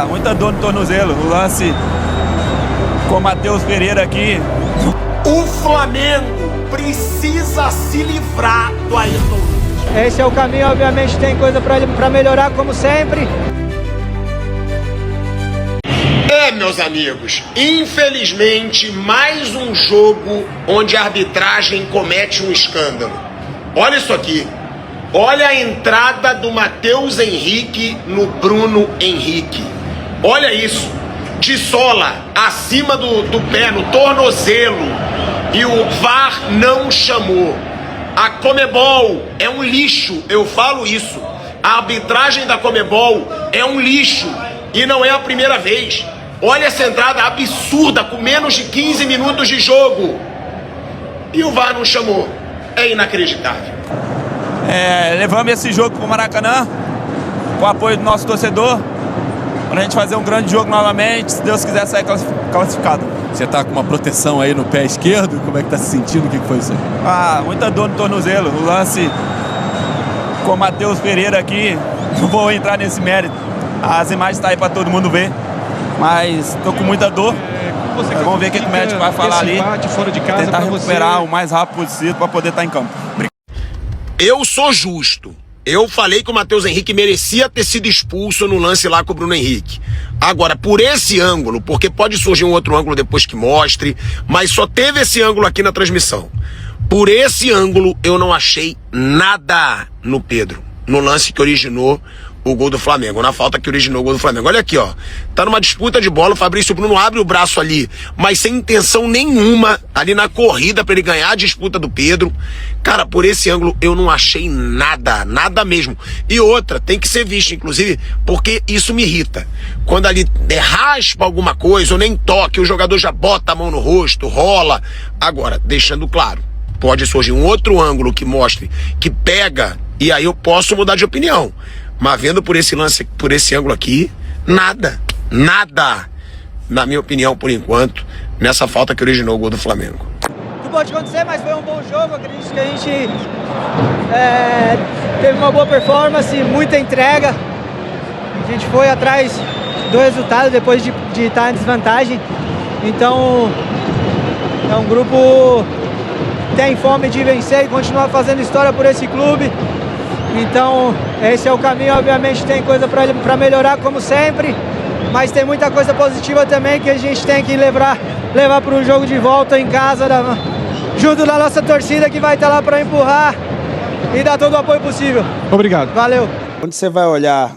Muita dor no tornozelo. O lance com o Matheus Pereira aqui. O Flamengo precisa se livrar do Ayrton. Esse é o caminho, obviamente tem coisa para melhorar como sempre. Meus amigos, infelizmente mais um jogo onde a arbitragem comete um escândalo. Olha isso aqui. Olha a entrada do Matheus Henrique no Bruno Henrique. Olha isso. De sola, acima do pé, no tornozelo. E o VAR não chamou. A Conmebol é um lixo, eu falo isso. A arbitragem da Conmebol é um lixo. E não é a primeira vez. Olha essa entrada absurda, com menos de 15 minutos de jogo. E o VAR não chamou. É inacreditável. Levamos esse jogo para o Maracanã, com o apoio do nosso torcedor, para a gente fazer um grande jogo novamente, se Deus quiser sair classificado. Você está com uma proteção aí no pé esquerdo? Como é que está se sentindo? O que foi isso aí? Muita dor no tornozelo. O lance com o Matheus Pereira aqui, não vou entrar nesse mérito. As imagens estão aí para todo mundo ver. Mas estou com muita dor. Vamos ver o que o médico vai falar ali. Fora de casa tentar recuperar o mais rápido possível para poder estar em campo. Eu sou justo. Eu falei que o Matheus Henrique merecia ter sido expulso no lance lá com o Bruno Henrique. Agora, por esse ângulo, porque pode surgir um outro ângulo depois que mostre, mas só teve esse ângulo aqui na transmissão. Por esse ângulo, eu não achei nada no Pedro, no lance que originou o gol do Flamengo, na falta que originou o gol do Flamengo. Olha aqui, ó. Tá numa disputa de bola, o Fabrício Bruno abre o braço ali, mas sem intenção nenhuma, ali na corrida pra ele ganhar a disputa do Pedro. Cara, por esse ângulo eu não achei nada, nada mesmo. E outra, tem que ser visto, inclusive, porque isso me irrita. Quando ali raspa alguma coisa, ou nem toque, o jogador já bota a mão no rosto, rola. Agora, deixando claro, pode surgir um outro ângulo que mostre, que pega, e aí eu posso mudar de opinião. Mas vendo por esse lance, por esse ângulo aqui, nada, na minha opinião, por enquanto, nessa falta que originou o gol do Flamengo. Não pode acontecer, mas foi um bom jogo. Acredito que a gente teve uma boa performance, muita entrega. A gente foi atrás do resultado depois de estar em desvantagem. Então, é um grupo que tem fome de vencer e continuar fazendo história por esse clube. Então, esse é o caminho, obviamente tem coisa para melhorar como sempre, mas tem muita coisa positiva também que a gente tem que levar para o jogo de volta em casa, junto da nossa torcida que vai estar lá para empurrar e dar todo o apoio possível. Obrigado. Valeu. Quando você vai olhar,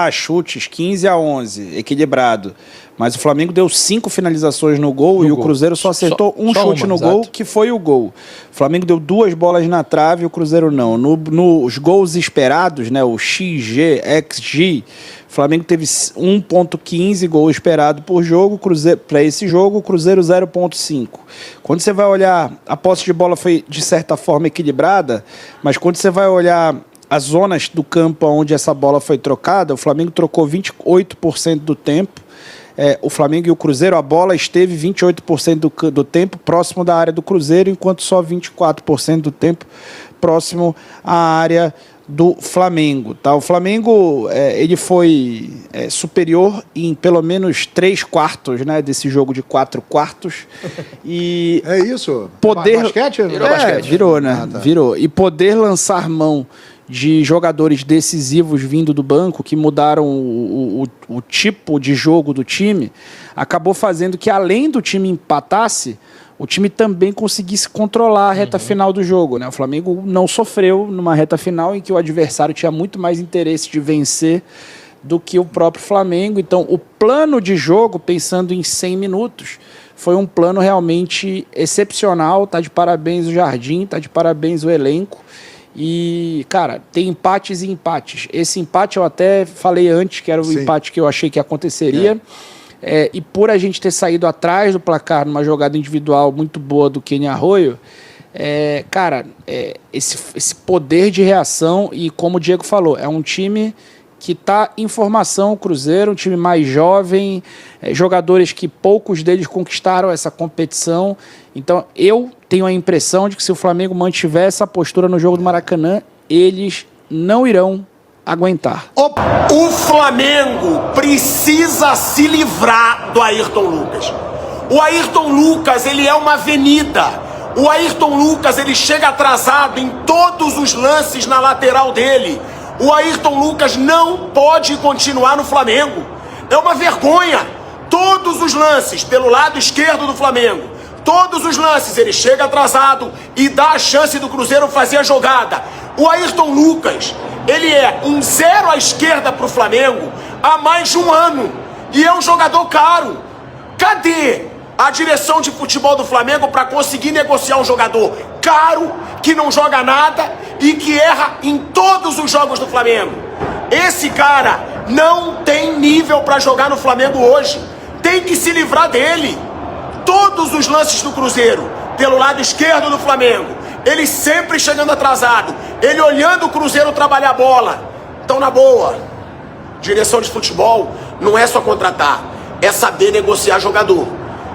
chutes 15-11, equilibrado, mas o Flamengo deu 5 finalizações no gol e o Cruzeiro só acertou um chute no gol, que foi o gol. O Flamengo deu 2 bolas na trave e o Cruzeiro não. Nos gols esperados, né, o XG, o Flamengo teve 1.15 gol esperado por jogo, para esse jogo, o Cruzeiro 0.5. Quando você vai olhar, a posse de bola foi de certa forma equilibrada, mas quando você vai olhar as zonas do campo onde essa bola foi trocada, o Flamengo trocou 28% do tempo. O Flamengo e o Cruzeiro, a bola esteve 28% do tempo próximo da área do Cruzeiro, enquanto só 24% do tempo próximo à área do Flamengo. Tá? O Flamengo ele foi superior em pelo menos 3/4, né, desse jogo de 4 quartos. E é isso? Basquete? Virou basquete. Virou, né? Tá. Virou. E poder lançar mão de jogadores decisivos vindo do banco, que mudaram o tipo de jogo do time, acabou fazendo que, além do time empatasse, o time também conseguisse controlar a reta final do jogo, né? O Flamengo não sofreu numa reta final em que o adversário tinha muito mais interesse de vencer do que o próprio Flamengo. Então, o plano de jogo, pensando em 100 minutos, foi um plano realmente excepcional. Tá de parabéns o Jardim, tá de parabéns o elenco. E, cara, tem empates e empates. Esse empate eu até falei antes, que era o empate que eu achei que aconteceria. E por a gente ter saído atrás do placar numa jogada individual muito boa do Kenny Arroyo, esse poder de reação, e como o Diego falou, é um time que está em formação, o Cruzeiro, um time mais jovem, jogadores que poucos deles conquistaram essa competição. Então eu tenho a impressão de que se o Flamengo mantiver essa postura no jogo do Maracanã, eles não irão aguentar. O Flamengo precisa se livrar do Ayrton Lucas. O Ayrton Lucas, ele é uma avenida. O Ayrton Lucas, ele chega atrasado em todos os lances na lateral dele. O Ayrton Lucas não pode continuar no Flamengo. É uma vergonha. Todos os lances pelo lado esquerdo do Flamengo, todos os lances ele chega atrasado e dá a chance do Cruzeiro fazer a jogada. O Ayrton Lucas, ele é um zero à esquerda para o Flamengo há mais de um ano. E é um jogador caro. Cadê a direção de futebol do Flamengo para conseguir negociar um jogador caro, que não joga nada e que erra em todos os jogos do Flamengo? Esse cara não tem nível para jogar no Flamengo hoje. Tem que se livrar dele. Todos os lances do Cruzeiro, pelo lado esquerdo do Flamengo, ele sempre chegando atrasado, ele olhando o Cruzeiro trabalhar a bola. Então, na boa, direção de futebol não é só contratar, é saber negociar jogador.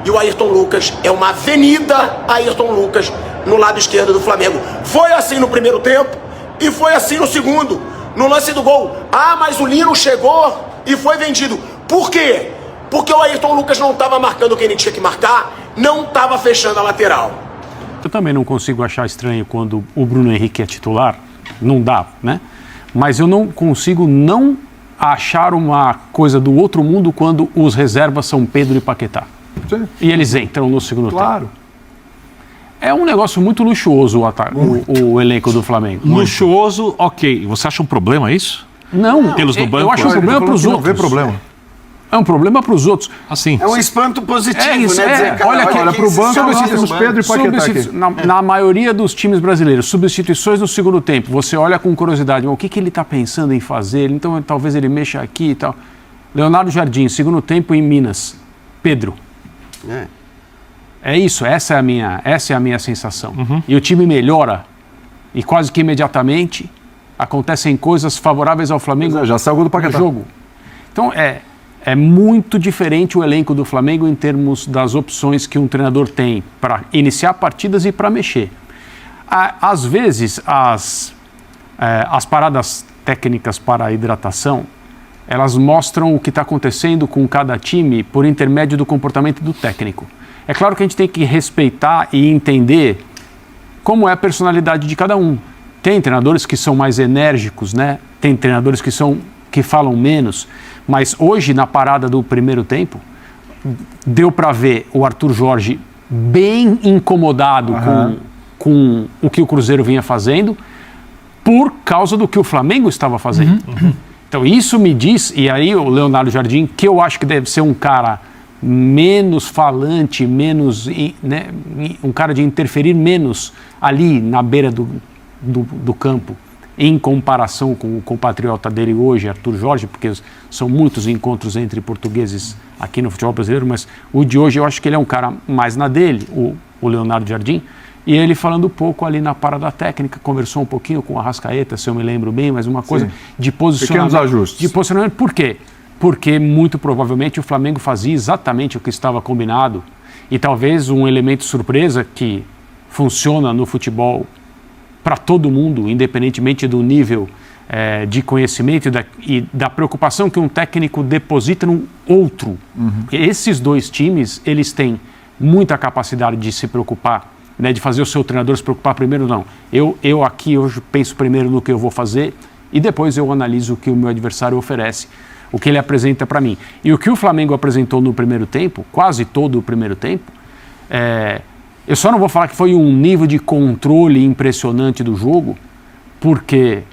E o Ayrton Lucas é uma avenida, Ayrton Lucas, no lado esquerdo do Flamengo. Foi assim no primeiro tempo e foi assim no segundo, no lance do gol. Ah, mas o Lino chegou e foi vendido. Por quê? Porque o Ayrton Lucas não estava marcando quem ele tinha que marcar, não estava fechando a lateral. Eu também não consigo achar estranho quando o Bruno Henrique é titular, não dá, né? Mas eu não consigo não achar uma coisa do outro mundo quando os reservas são Pedro e Paquetá. Sim. E eles entram no segundo tempo. É um negócio muito luxuoso o elenco do Flamengo. Luxuoso, ok. Você acha um problema isso? Não, Tê-los no banco? Eu acho um problema para os outros. Não vê problema. É um problema para os outros. Assim. É um espanto positivo, né? Dizer, cara, olha para o banco, temos Pedro e Paquetá aqui. Na maioria dos times brasileiros, substituições no segundo tempo, você olha com curiosidade, mas o que ele está pensando em fazer? Então, talvez ele mexa aqui e tal. Leonardo Jardim, segundo tempo em Minas. Pedro. É isso, essa é a minha sensação. E o time melhora. E quase que imediatamente acontecem coisas favoráveis ao Flamengo. Já saiu o gol do Paquetá. No jogo. Então, é muito diferente o elenco do Flamengo em termos das opções que um treinador tem para iniciar partidas e para mexer. Às vezes, as paradas técnicas para a hidratação, elas mostram o que está acontecendo com cada time por intermédio do comportamento do técnico. É claro que a gente tem que respeitar e entender como é a personalidade de cada um. Tem treinadores que são mais enérgicos, né? Tem treinadores que falam menos, mas hoje, na parada do primeiro tempo, deu para ver o Arthur Jorge bem incomodado com o que o Cruzeiro vinha fazendo por causa do que o Flamengo estava fazendo. Então isso me diz, e aí o Leonardo Jardim, que eu acho que deve ser um cara menos falante, menos, né, um cara de interferir menos ali na beira do campo, em comparação com o compatriota dele hoje, Arthur Jorge, porque são muitos encontros entre portugueses aqui no futebol brasileiro, mas o de hoje eu acho que ele é um cara mais na dele, o Leonardo Jardim, e ele falando um pouco ali na parada técnica, conversou um pouquinho com o Arrascaeta, se eu me lembro bem, mas uma coisa de posicionamento. Pequenos ajustes. De posicionamento, por quê? Porque muito provavelmente o Flamengo fazia exatamente o que estava combinado e talvez um elemento surpresa que funciona no futebol para todo mundo, independentemente do nível de conhecimento e da preocupação que um técnico deposita no outro. Porque esses dois times, eles têm muita capacidade de se preocupar, né, de fazer o seu treinador se preocupar primeiro, não. Eu aqui hoje penso primeiro no que eu vou fazer e depois eu analiso o que o meu adversário oferece, o que ele apresenta para mim. E o que o Flamengo apresentou no primeiro tempo, quase todo o primeiro tempo, eu só não vou falar que foi um nível de controle impressionante do jogo, porque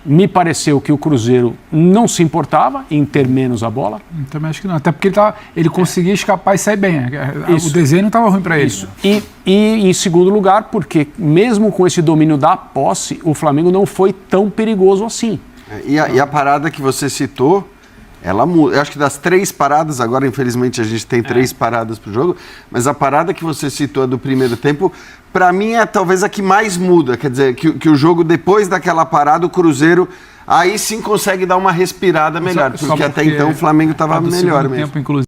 me pareceu que o Cruzeiro não se importava em ter menos a bola. Também acho que não, até porque ele conseguia escapar e sair bem. O desenho não estava ruim para ele. Isso. E em segundo lugar, porque mesmo com esse domínio da posse, o Flamengo não foi tão perigoso assim. E a parada que você citou, ela muda. Eu acho que das 3 paradas, agora infelizmente a gente tem 3 paradas pro jogo, mas a parada que você citou do primeiro tempo, para mim é talvez a que mais muda. Quer dizer, que o jogo depois daquela parada, o Cruzeiro aí sim consegue dar uma respirada melhor, porque até então o Flamengo estava melhor mesmo.